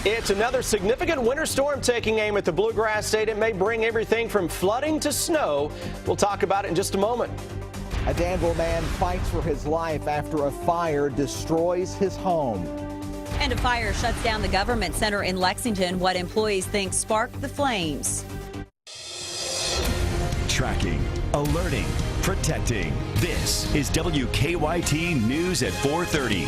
It's another significant winter storm taking aim at the Bluegrass State. It may bring everything from flooding to snow. We'll talk about it in just a moment. A Danville man fights for his life after a fire destroys his home. And a fire shuts down the government center in Lexington. What employees think sparked the flames. Tracking, alerting, protecting. This is WKYT News at 4:30.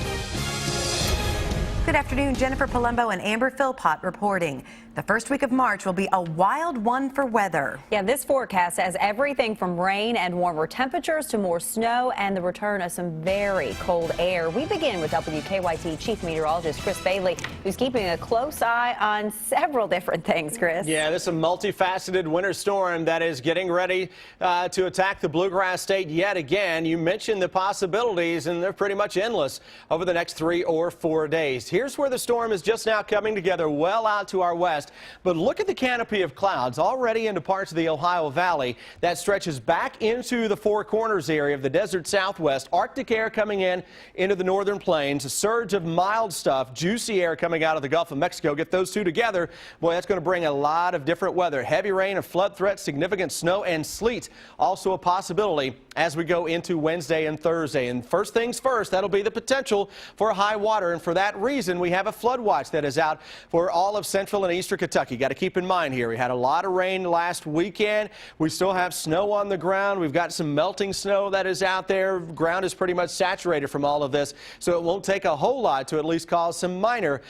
Good afternoon. Jennifer Palumbo and Amber Philpott reporting. The first week of March will be a wild one for weather. Yeah, this forecast has everything from rain and warmer temperatures to more snow and the return of some very cold air. We begin with WKYT Chief Meteorologist Chris Bailey, who's keeping a close eye on several different things, Chris. Yeah, this is a multifaceted winter storm that is getting ready to attack the Bluegrass State yet again. You mentioned the possibilities, and they're pretty much endless over the next 3 or 4 days. Here's where the storm is just now coming together well out to our west. But look at the canopy of clouds already into parts of the Ohio Valley that stretches back into the Four Corners area of the desert southwest. Arctic air coming into the northern plains, a surge of mild stuff, juicy air coming out of the Gulf of Mexico. Get those two together, boy, that's going to bring a lot of different weather. Heavy rain, a flood threat, significant snow and sleet also a possibility as we go into Wednesday and Thursday. And first things first, that'll be the potential for high water. And for that reason, we have a flood watch that is out for all of central and eastern Kentucky. Got to keep in mind here, we had a lot of rain last weekend. We still have snow on the ground. We've got some melting snow that is out there. Ground is pretty much saturated from all of this, so it won't take a whole lot to at least cause some minor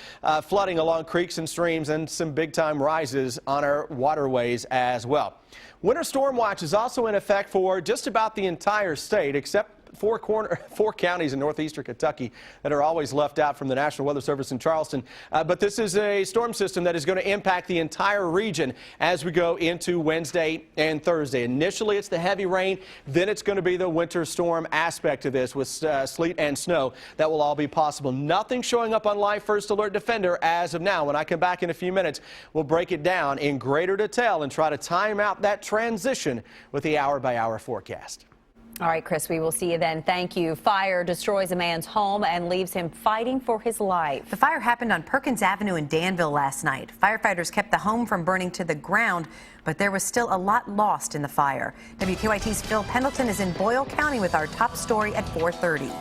flooding along creeks and streams and some big time rises on our waterways as well. Winter storm watch is also in effect for just about the entire state, except four counties in northeastern Kentucky that are always left out from the National Weather Service in Charleston. But this is a storm system that is going to impact the entire region as we go into Wednesday and Thursday. Initially, it's the heavy rain. Then it's going to be the winter storm aspect of this with sleet and snow. That will all be possible. Nothing showing up on Live First Alert Defender as of now. When I come back in a few minutes, we'll break it down in greater detail and try to time out that transition with the hour-by-hour forecast. All right, Chris, we will see you then. Thank you. Fire destroys a man's home and leaves him fighting for his life. The fire happened on Perkins Avenue in Danville last night. Firefighters kept the home from burning to the ground, but there was still a lot lost in the fire. WKYT's Phil Pendleton is in Boyle County with our top story at 4:30.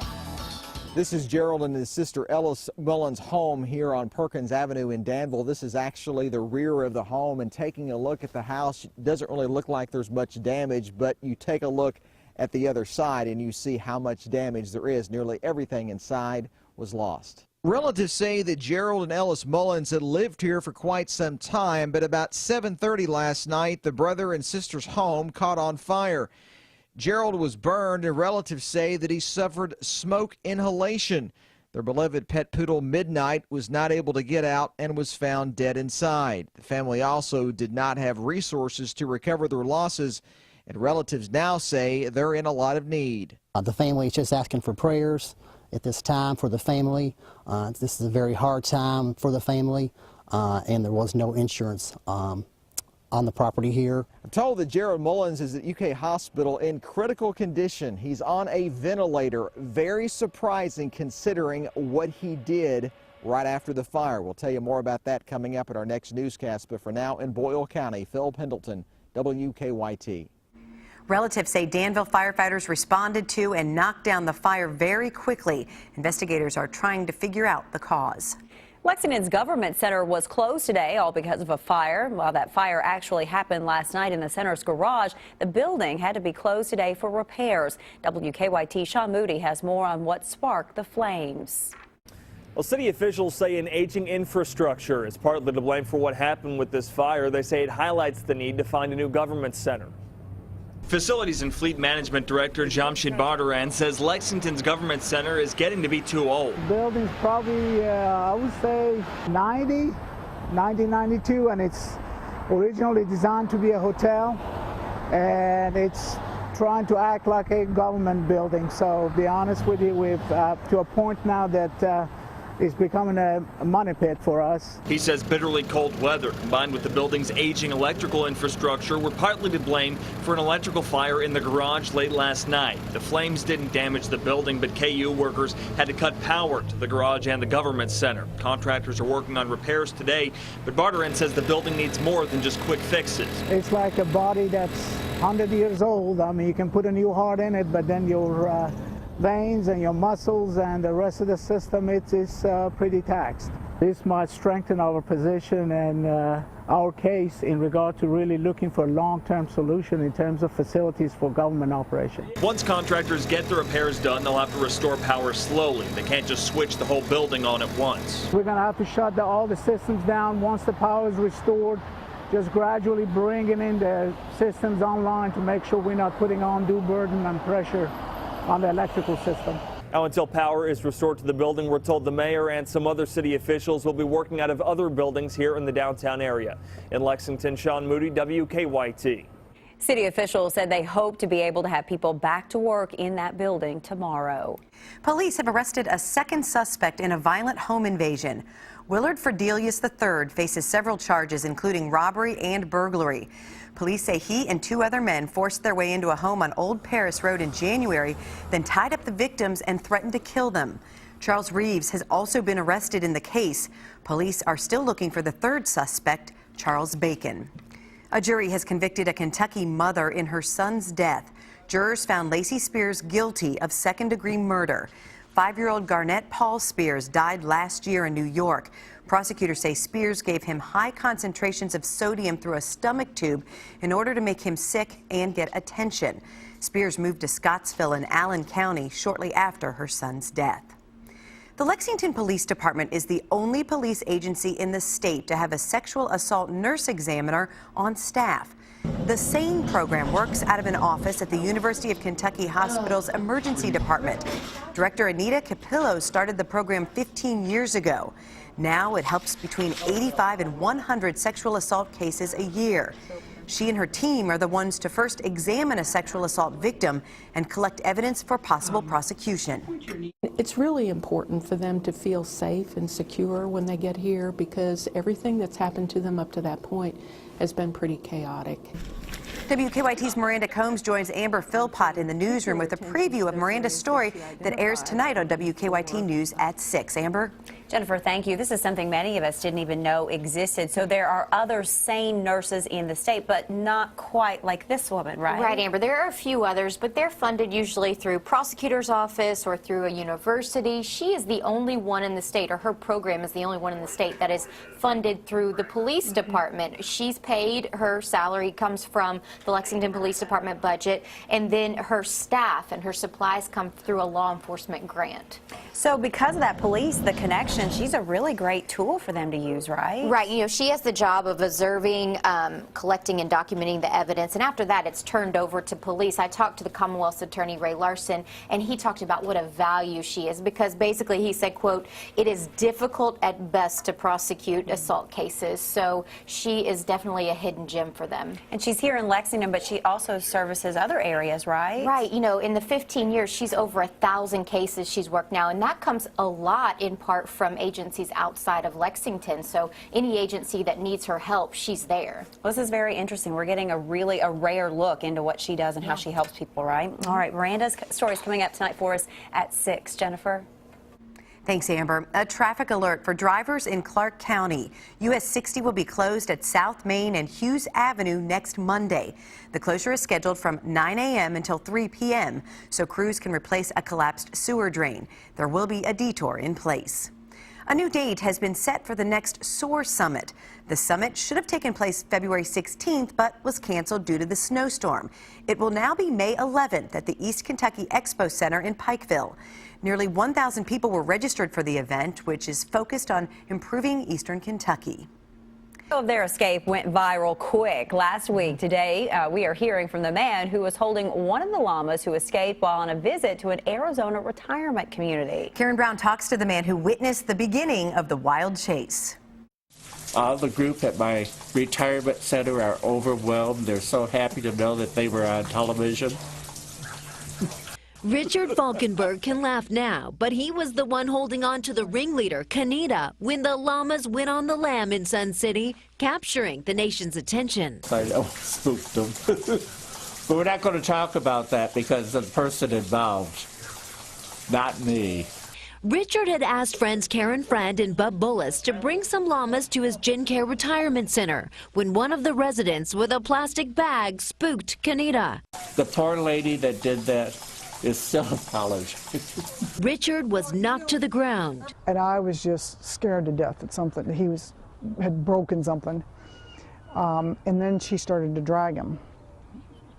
This is Gerald and his sister Ellis Mullins' home here on Perkins Avenue in Danville. This is actually the rear of the home, and taking a look at the house, it doesn't really look like there's much damage, but you take a look at the other side and you see how much damage there is. Nearly everything inside was lost. Relatives say that Gerald and Ellis Mullins had lived here for quite some time, but about 7:30 last night, the brother and sister's home caught on fire. Gerald was burned, and relatives say that he suffered smoke inhalation. Their beloved pet poodle Midnight was not able to get out and was found dead inside. The family also did not have resources to recover their losses, and relatives now say they're in a lot of need. The family is just asking for prayers at this time for the family. This is a very hard time for the family, and there was no insurance on the property here. I'm told that Gerald Mullins is at UK Hospital in critical condition. He's on a ventilator. Very surprising considering what he did right after the fire. We'll tell you more about that coming up at our next newscast. But for now, in Boyle County, Phil Pendleton, WKYT. Relatives say Danville firefighters responded to and knocked down the fire very quickly. Investigators are trying to figure out the cause. Lexington's government center was closed today, all because of a fire. While that fire actually happened last night in the center's garage, the building had to be closed today for repairs. WKYT Sean Moody has more on what sparked the flames. Well, city officials say an aging infrastructure is partly to blame for what happened with this fire. They say it highlights the need to find a new government center. Facilities and Fleet Management Director Jamshid Bardaran says Lexington's government center is getting to be too old. The building's probably, I would say, 1992, and it's originally designed to be a hotel, and it's trying to act like a government building. So, to be honest with you, we've to a point now that it's becoming a money pit for us. He says bitterly cold weather combined with the building's aging electrical infrastructure were partly to blame for an electrical fire in the garage late last night. The flames didn't damage the building, but KU workers had to cut power to the garage and the government center. Contractors are working on repairs today, but Barteran says the building needs more than just quick fixes. It's like a body that's 100 years old. I mean, you can put a new heart in it, but then your veins and your muscles and the rest of the system, it's pretty taxed. This might strengthen our position and our case in regard to really looking for a long-term solution in terms of facilities for government operation. Once contractors get the repairs done, they'll have to restore power slowly. They can't just switch the whole building on at once. We're going to have to shut all the systems down once the power is restored, just gradually bringing in the systems online to make sure we're not putting undue burden and pressure on the electrical system. Now, until power is restored to the building, we're told the mayor and some other city officials will be working out of other buildings here in the downtown area. In Lexington, Sean Moody, WKYT. City officials said they hope to be able to have people back to work in that building tomorrow. Police have arrested a second suspect in a violent home invasion. Willard Fredelius III faces several charges, including robbery and burglary. Police say he and two other men forced their way into a home on Old Paris Road in January, then tied up the victims and threatened to kill them. Charles Reeves has also been arrested in the case. Police are still looking for the third suspect, Charles Bacon. A jury has convicted a Kentucky mother in her son's death. Jurors found Lacey Spears guilty of second-degree murder. 5-year-old Garnett Paul Spears died last year in New York. Prosecutors say Spears gave him high concentrations of sodium through a stomach tube in order to make him sick and get attention. Spears moved to Scottsville in Allen County shortly after her son's death. The Lexington Police Department is the only police agency in the state to have a sexual assault nurse examiner on staff. The SANE program works out of an office at the University of Kentucky Hospital's emergency department. Director Anita Capillo started the program 15 years ago. Now it helps between 85 and 100 sexual assault cases a year. She and her team are the ones to first examine a sexual assault victim and collect evidence for possible prosecution. It's really important for them to feel safe and secure when they get here, because everything that's happened to them up to that point has been pretty chaotic. WKYT's Miranda Combs joins Amber Philpott in the newsroom with a preview of Miranda's story that airs tonight on WKYT News at 6. Amber? Jennifer, thank you. This is something many of us didn't even know existed. So there are other SANE nurses in the state, but not quite like this woman, right? Right, Amber. There are a few others, but they're funded usually through prosecutor's office or through a university. She is the only one in the state, or her program is the only one in the state that is funded through the police department. She's paid, her salary comes from the Lexington Police Department budget, and then her staff and her supplies come through a law enforcement grant. So because of that police, the connection, she's a really great tool for them to use, right? Right. You know, she has the job of observing, collecting and documenting the evidence, and after that it's turned over to police. I talked to the Commonwealth's attorney, Ray Larson, and he talked about what a value she is, because basically he said, quote, it is difficult at best to prosecute assault cases, so she is definitely a hidden gem for them. And she's here in Lexington, but she also services other areas, right? Right. You know, in the 15 years, she's over 1,000 cases she's worked now, and that comes a lot in part from agencies outside of Lexington. So any agency that needs her help, she's there. Well, this is very interesting. We're getting a rare look into what she does and how she helps people, right? All right, Miranda's story is coming up tonight for us at 6. Jennifer? Thanks, Amber. A traffic alert for drivers in Clark County. US 60 will be closed at South Main and Hughes Avenue next Monday. The closure is scheduled from 9 a.m. until 3 p.m. so crews can replace a collapsed sewer drain. There will be a detour in place. A new date has been set for the next SOAR Summit. The summit should have taken place February 16th, but was canceled due to the snowstorm. It will now be May 11th at the East Kentucky Expo Center in Pikeville. Nearly 1,000 people were registered for the event, which is focused on improving Eastern Kentucky. Of their escape went viral quick last week. Today, we are hearing from the man who was holding one of the llamas who escaped while on a visit to an Arizona retirement community. Karen Brown talks to the man who witnessed the beginning of the wild chase. All the group at my retirement center are overwhelmed. They're so happy to know that they were on television. Richard Falkenberg can laugh now, but he was the one holding on to the ringleader, Kanita, when the llamas went on the lam in Sun City, capturing the nation's attention. I know, spooked them. But we're not going to talk about that because of the person involved, not me. Richard had asked friends Karen Friend and Bub Bullis to bring some llamas to his Gin Care Retirement Center when one of the residents with a plastic bag spooked Kanita. The poor lady that did that is still in college. Richard was knocked to the ground. And I was just scared to death at something. He had broken something. And then she started to drag him.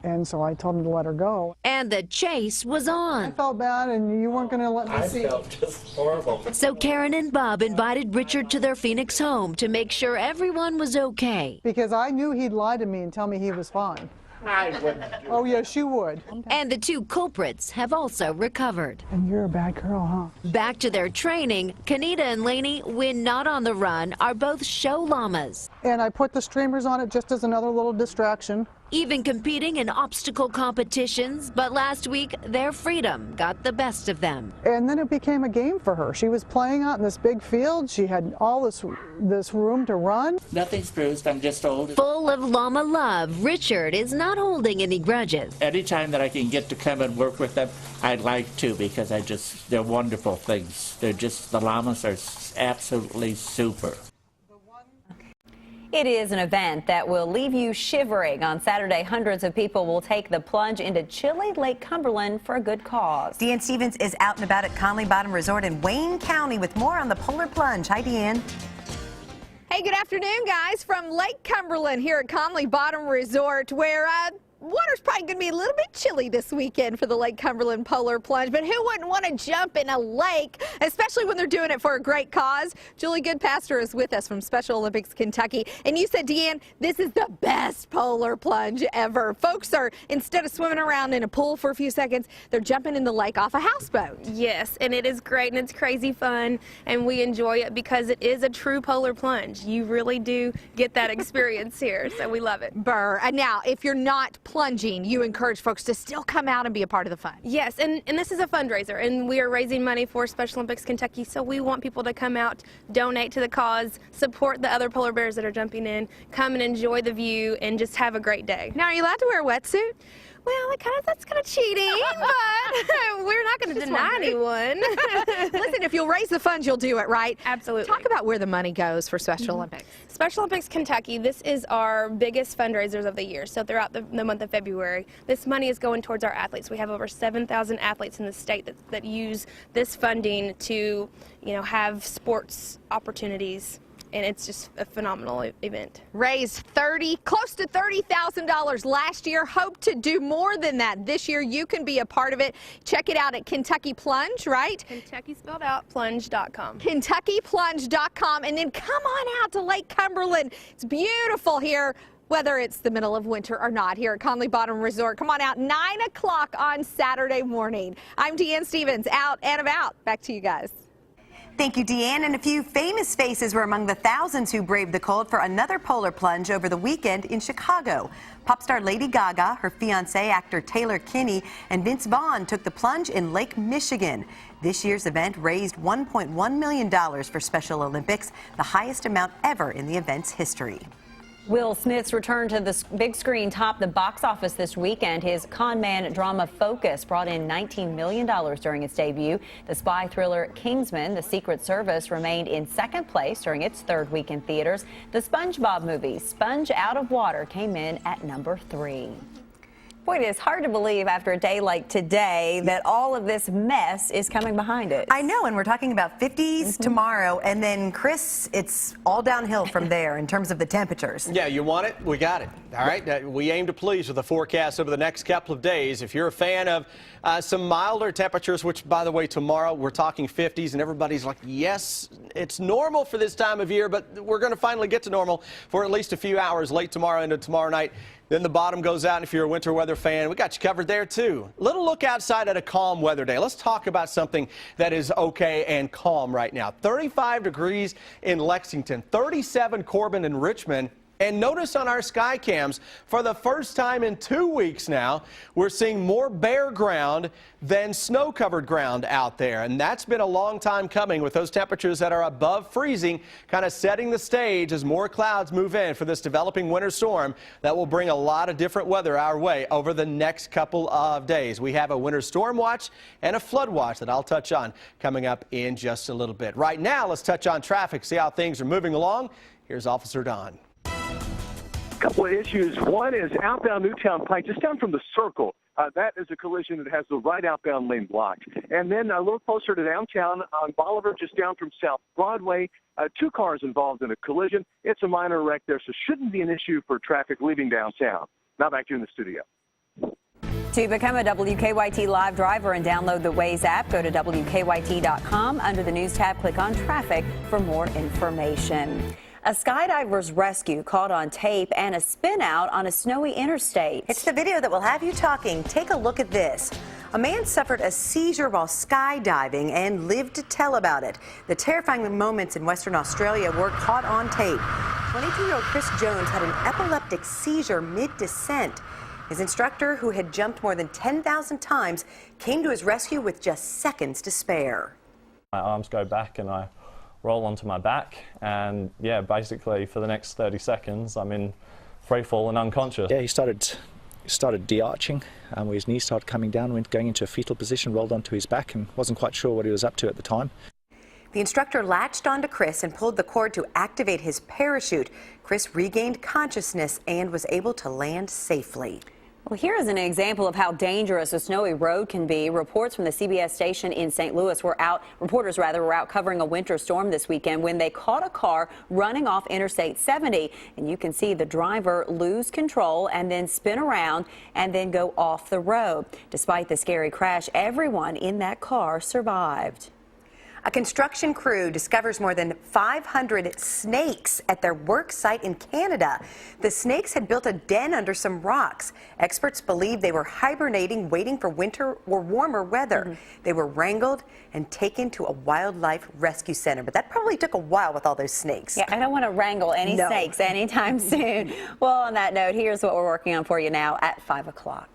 And so I told him to let her go. And the chase was on. I felt bad, and you weren't going to let me see. I felt just horrible. So Karen and Bob invited Richard to their Phoenix home to make sure everyone was okay. Because I knew he'd lie to me and tell me he was fine. I wouldn't. Oh, yes, you would. And the two culprits have also recovered. And you're a bad girl, huh? Back to their training, Kanita and Lainey, when not on the run, are both show llamas. And I put the streamers on it just as another little distraction. Even competing in obstacle competitions, but last week their freedom got the best of them. And then it became a game for her. She was playing out in this big field. She had all this room to run. Nothing's bruised, I'm just old. Full of llama love, Richard is not holding any grudges. Anytime that I can get to come and work with them, I'd like to because they're wonderful things. The llamas are absolutely super. It is an event that will leave you shivering. On Saturday, hundreds of people will take the plunge into chilly Lake Cumberland for a good cause. Deanne Stevens is out and about at Conley Bottom Resort in Wayne County with more on the polar plunge. Hi, Deanne. Hey, good afternoon, guys, from Lake Cumberland here at Conley Bottom Resort, where water's probably going to be a little bit chilly this weekend for the Lake Cumberland Polar Plunge, but who wouldn't want to jump in a lake, especially when they're doing it for a great cause? Julie Goodpastor is with us from Special Olympics Kentucky, and you said, Deanne, this is the best polar plunge ever. Folks are, instead of swimming around in a pool for a few seconds, they're jumping in the lake off a houseboat. Yes, and it is great, and it's crazy fun, and we enjoy it because it is a true polar plunge. You really do get that experience here, so we love it. Burr. And now, if you're not plunging, you encourage folks to still come out and be a part of the fun. Yes, and this is a fundraiser, and we are raising money for Special Olympics Kentucky, so we want people to come out, donate to the cause, support the other polar bears that are jumping in, come and enjoy the view, and just have a great day. Now, are you allowed to wear a wetsuit? Well, that's kind of cheating, but we're not going to deny anyone. Listen, if you'll raise the funds, you'll do it, right? Absolutely. Talk about where the money goes for Special Olympics. Special Olympics Kentucky, this is our biggest fundraisers of the year. So throughout the month of February, this money is going towards our athletes. We have over 7,000 athletes in the state that use this funding to, have sports opportunities. And it's just a phenomenal event. Raised close to $30,000 last year. Hope to do more than that this year. You can be a part of it. Check it out at Kentucky Plunge, right? Kentucky spelled out, plunge.com. KentuckyPlunge.com. And then come on out to Lake Cumberland. It's beautiful here, whether it's the middle of winter or not, here at Conley Bottom Resort. Come on out, 9 o'clock on Saturday morning. I'm Deanne Stevens, out and about. Back to you guys. Thank you, Deanne. And a few famous faces were among the thousands who braved the cold for another polar plunge over the weekend in Chicago. Pop star Lady Gaga, her fiancé, actor Taylor Kinney, and Vince Vaughn took the plunge in Lake Michigan. This year's event raised $1.1 million for Special Olympics, the highest amount ever in the event's history. Will Smith's return to the big screen topped the box office this weekend. His con man drama Focus brought in $19 million during its debut. The spy thriller Kingsman: The Secret Service remained in second place during its third week in theaters. The SpongeBob movie, Sponge Out of Water, came in at number 3. Boy, it is hard to believe after a day like today that all of this mess is coming behind it. I know, and we're talking about 50s tomorrow, and then, Chris, it's all downhill from there in terms of the temperatures. Yeah, you want it? We got it. All right, we aim to please with the forecast over the next couple of days. If you're a fan of some milder temperatures, which, by the way, tomorrow we're talking 50s, and everybody's like, yes, it's normal for this time of year, but we're going to finally get to normal for at least a few hours late tomorrow into tomorrow night. Then the bottom goes out, and if you're a winter weather fan, we got you covered there, too. Little look outside at a calm weather day. Let's talk about something that is okay and calm right now. 35 degrees in Lexington, 37 Corbin and Richmond, And notice on our sky cams, for the first time in 2 weeks now, we're seeing more bare ground than snow-covered ground out there. And that's been a long time coming, with those temperatures that are above freezing, kind of setting the stage as more clouds move in for this developing winter storm that will bring a lot of different weather our way over the next couple of days. We have a winter storm watch and a flood watch that I'll touch on coming up in just a little bit. Right now, let's touch on traffic, see how things are moving along. Here's Officer Don. Couple of issues. One is outbound Newtown Pike, just down from the circle. That is a collision that has the right outbound lane blocked. And then a little closer to downtown on Bolivar, just down from South Broadway, 2 cars involved in a collision. It's a minor wreck there, so shouldn't be an issue for traffic leaving downtown. Now back to you in the studio. To become a WKYT Live driver and download the Waze app, go to WKYT.com. Under the News tab, click on Traffic for more information. A skydiver's rescue caught on tape and a spin out on a snowy interstate. It's the video that will have you talking. Take a look at this. A man suffered a seizure while skydiving and lived to tell about it. The terrifying moments in Western Australia were caught on tape. 22-year-old Chris Jones had an epileptic seizure mid-descent. His instructor, who had jumped more than 10,000 times, came to his rescue with just seconds to spare. My arms go back and I roll onto my back, and yeah, basically for the next 30 seconds I'm in free fall and unconscious. Yeah, he started de-arching, where his knees started coming down, went going into a fetal position, rolled onto his back, and wasn't quite sure what he was up to at the time. The instructor latched onto Chris and pulled the cord to activate his parachute. Chris regained consciousness and was able to land safely. Well, here is an example of how dangerous a snowy road can be. Reports from the CBS station in St. Louis reporters were out covering a winter storm this weekend when they caught a car running off Interstate 70. And you can see the driver lose control and then spin around and then go off the road. Despite the scary crash, everyone in that car survived. A construction crew discovers more than 500 snakes at their work site in Canada. The snakes had built a den under some rocks. Experts believe they were hibernating, waiting for winter or warmer weather. They were wrangled and taken to a wildlife rescue center, but that probably took a while with all those snakes. Yeah, I don't want to wrangle any snakes anytime soon. Well, on that note, here's what we're working on for you now at 5 o'clock.